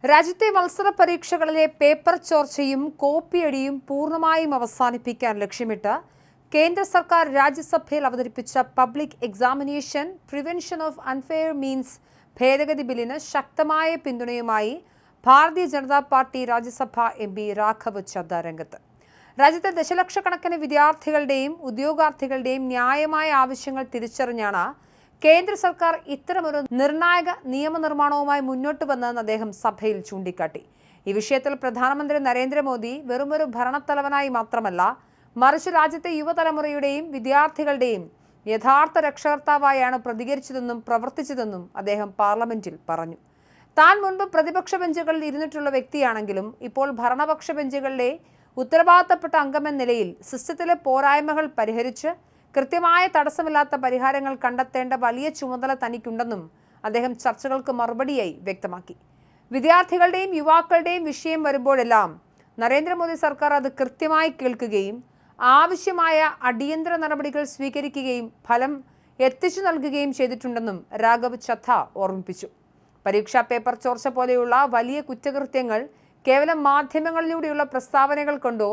രാജ്യത്തെ മത്സര പരീക്ഷകളിലെ പേപ്പർ ചോർച്ചയും കോപ്പിയടിയും പൂർണ്ണമായും അവസാനിപ്പിക്കാൻ ലക്ഷ്യമിട്ട് കേന്ദ്ര സർക്കാർ രാജ്യസഭയിൽ അവതരിപ്പിച്ച public examination prevention of unfair means ഭേദഗതി ബില്ലിന് ശക്തമായ പിന്തുണയുമായി ഭാരതീയ ജനതാ പാർട്ടി രാജ്യസഭാ എം പി രാഘവ് ചദ്ദ രംഗത്ത്. രാജ്യത്തെ ദശലക്ഷക്കണക്കിന് വിദ്യാർത്ഥികളുടെയും ഉദ്യോഗാർത്ഥികളുടെയും ന്യായമായ ആവശ്യങ്ങൾ തിരിച്ചറിഞ്ഞാണ് കേന്ദ്ര സർക്കാർ ഇത്തരമൊരു നിർണായക നിയമനിർമ്മാണവുമായി മുന്നോട്ട് വന്നതെന്ന് അദ്ദേഹം സഭയിൽ ചൂണ്ടിക്കാട്ടി. ഈ വിഷയത്തിൽ പ്രധാനമന്ത്രി നരേന്ദ്രമോദി വെറുമൊരു ഭരണത്തലവനായി മാത്രമല്ല, മറിച്ച് രാജ്യത്തെ യുവതലമുറയുടെയും വിദ്യാർത്ഥികളുടെയും യഥാർത്ഥ രക്ഷകർത്താവായാണ് പ്രതികരിച്ചതെന്നും പ്രവർത്തിച്ചതെന്നും അദ്ദേഹം പാർലമെന്റിൽ പറഞ്ഞു. താൻ മുൻപ് പ്രതിപക്ഷ ബെഞ്ചുകളിൽ ഇരുന്നിട്ടുള്ള വ്യക്തിയാണെങ്കിലും ഇപ്പോൾ ഭരണപക്ഷ ബെഞ്ചുകളിലെ ഉത്തരവാദിത്തപ്പെട്ട അംഗമെന്ന നിലയിൽ സിസ്റ്റത്തിലെ പോരായ്മകൾ പരിഹരിച്ച് കൃത്യമായ തടസ്സമില്ലാത്ത പരിഹാരങ്ങൾ കണ്ടെത്തേണ്ട വലിയ ചുമതല തനിക്കുണ്ടെന്നും അദ്ദേഹം ചർച്ചകൾക്ക് മറുപടിയായി വ്യക്തമാക്കി. വിദ്യാർത്ഥികളുടെയും യുവാക്കളുടെയും വിഷയം വരുമ്പോഴെല്ലാം നരേന്ദ്രമോദി സർക്കാർ അത് കൃത്യമായി കേൾക്കുകയും ആവശ്യമായ അടിയന്തര നടപടികൾ സ്വീകരിക്കുകയും ഫലം എത്തിച്ചു നൽകുകയും ചെയ്തിട്ടുണ്ടെന്നും രാഘവ് ചദ്ദ ഓർമ്മിപ്പിച്ചു. പരീക്ഷാ പേപ്പർ ചോർച്ച പോലെയുള്ള വലിയ കുറ്റകൃത്യങ്ങൾ കേവലം മാധ്യമങ്ങളിലൂടെയുള്ള പ്രസ്താവനകൾ കൊണ്ടോ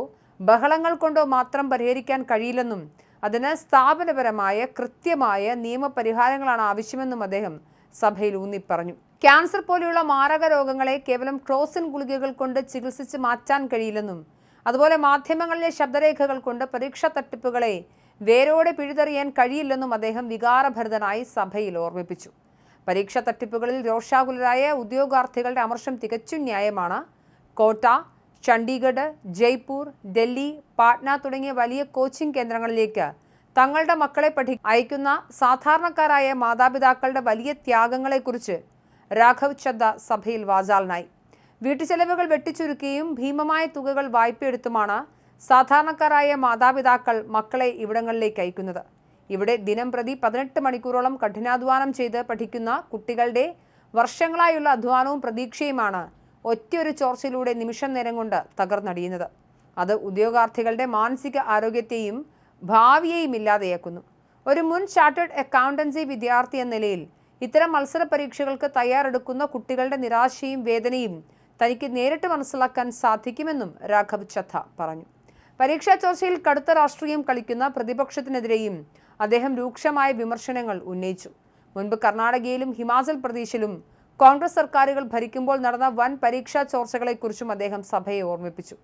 ബഹളങ്ങൾ കൊണ്ടോ മാത്രം പരിഹരിക്കാൻ കഴിയില്ലെന്നും അതിന് സ്ഥാപനപരമായ കൃത്യമായ നിയമപരിഹാരങ്ങളാണ് ആവശ്യമെന്നും അദ്ദേഹം സഭയിൽ ഊന്നിപ്പറഞ്ഞു. ക്യാൻസർ പോലെയുള്ള മാരക രോഗങ്ങളെ കേവലം ക്രോസിൻ ഗുളികകൾ കൊണ്ട് ചികിത്സിച്ച് മാറ്റാൻ കഴിയില്ലെന്നും അതുപോലെ മാധ്യമങ്ങളിലെ ശബ്ദരേഖകൾ കൊണ്ട് പരീക്ഷാ തട്ടിപ്പുകളെ വേരോടെ പിഴുതെറിയാൻ കഴിയില്ലെന്നും അദ്ദേഹം വികാരഭരിതനായി സഭയിൽ ഓർമ്മിപ്പിച്ചു. പരീക്ഷാ തട്ടിപ്പുകളിൽ രോഷാകുലരായ ഉദ്യോഗാർത്ഥികളുടെ അമർഷം തികച്ചും ന്യായമാണ്. കോട്ട, ചണ്ഡീഗഡ്, ജയ്പൂർ, ഡൽഹി, പാട്ന തുടങ്ങിയ വലിയ കോച്ചിംഗ് കേന്ദ്രങ്ങളിലേക്ക് തങ്ങളുടെ മക്കളെ അയക്കുന്ന സാധാരണക്കാരായ മാതാപിതാക്കളുടെ വലിയ ത്യാഗങ്ങളെക്കുറിച്ച് രാഘവ് ചദ്ദ സഭയിൽ വാചാലനായി. വീട്ടുചെലവുകൾ വെട്ടിച്ചുരുക്കിയും ഭീമമായ തുകകൾ വായ്പയെടുത്തുമാണ് സാധാരണക്കാരായ മാതാപിതാക്കൾ മക്കളെ ഇവിടങ്ങളിലേക്ക് അയക്കുന്നത്. ഇവിടെ ദിനം പ്രതി 18 മണിക്കൂറോളം കഠിനാധ്വാനം ചെയ്ത് പഠിക്കുന്ന കുട്ടികളുടെ വർഷങ്ങളായുള്ള അധ്വാനവും പ്രതീക്ഷയുമാണ് ഒറ്റയൊരു ചോർച്ചയിലൂടെ നിമിഷം നേരം കൊണ്ട് തകർന്നടിയുന്നത്. അത് ഉദ്യോഗാർത്ഥികളുടെ മാനസിക ആരോഗ്യത്തെയും ഭാവിയെയും ഇല്ലാതെയാക്കുന്നു. ഒരു മുൻ ചാർട്ടേഡ് അക്കൗണ്ടൻസി വിദ്യാർത്ഥി എന്ന നിലയിൽ ഇത്തരം മത്സര പരീക്ഷകൾക്ക് തയ്യാറെടുക്കുന്ന കുട്ടികളുടെ നിരാശയും വേദനയും തനിക്ക് നേരിട്ട് മനസ്സിലാക്കാൻ സാധിക്കുമെന്നും രാഘവ് ചദ്ദ പറഞ്ഞു. പരീക്ഷാ ചോർച്ചയിൽ കടുത്ത രാഷ്ട്രീയം കളിക്കുന്ന പ്രതിപക്ഷത്തിനെതിരെയും അദ്ദേഹം രൂക്ഷമായ വിമർശനങ്ങൾ ഉന്നയിച്ചു. മുൻപ് കർണാടകയിലും ഹിമാചൽ പ്രദേശിലും കോൺഗ്രസ് സർക്കാരുകൾ ഭരിക്കുമ്പോൾ നടന്ന വൻ പരീക്ഷാ ചോർച്ചകളെക്കുറിച്ചും അദ്ദേഹം സഭയെ ഓർമ്മിപ്പിച്ചു.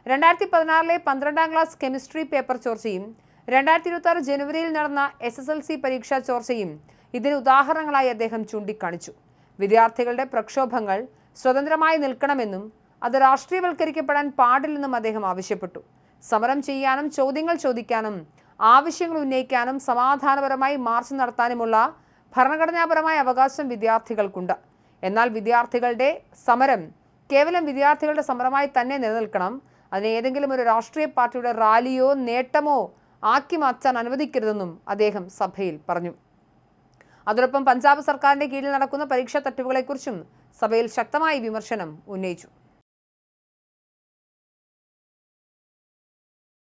2016 12ാം ക്ലാസ് കെമിസ്ട്രി പേപ്പർ ചോർച്ചയും 2026 ജനുവരിയിൽ നടന്ന SSLC പരീക്ഷാ ചോർച്ചയും ഇതിന് ഉദാഹരണങ്ങളായി അദ്ദേഹം ചൂണ്ടിക്കാണിച്ചു. വിദ്യാർത്ഥികളുടെ പ്രക്ഷോഭങ്ങൾ സ്വതന്ത്രമായി നിൽക്കണമെന്നും അത് രാഷ്ട്രീയവൽക്കരിക്കപ്പെടാൻ പാടില്ലെന്നും അദ്ദേഹം ആവശ്യപ്പെട്ടു. സമരം ചെയ്യാനും ചോദ്യങ്ങൾ ചോദിക്കാനും ആവശ്യങ്ങൾ ഉന്നയിക്കാനും സമാധാനപരമായി മാർച്ച് നടത്താനുമുള്ള ഭരണഘടനാപരമായ അവകാശം വിദ്യാർത്ഥികൾക്കുണ്ട്. എന്നാൽ വിദ്യാർത്ഥികളുടെ സമരം കേവലം വിദ്യാർത്ഥികളുടെ സമരമായി തന്നെ നിലനിൽക്കണം. അതിനെ ഏതെങ്കിലും ഒരു രാഷ്ട്രീയ പാർട്ടിയുടെ റാലിയോ നേട്ടമോ ആക്കി മാറ്റാൻ അനുവദിക്കരുതെന്നും അദ്ദേഹം സഭയിൽ പറഞ്ഞു. അതോടൊപ്പം പഞ്ചാബ് സർക്കാരിന്റെ കീഴിൽ നടക്കുന്ന പരീക്ഷാ തട്ടിപ്പുകളെക്കുറിച്ചും സഭയിൽ ശക്തമായ വിമർശനം ഉന്നയിച്ചു.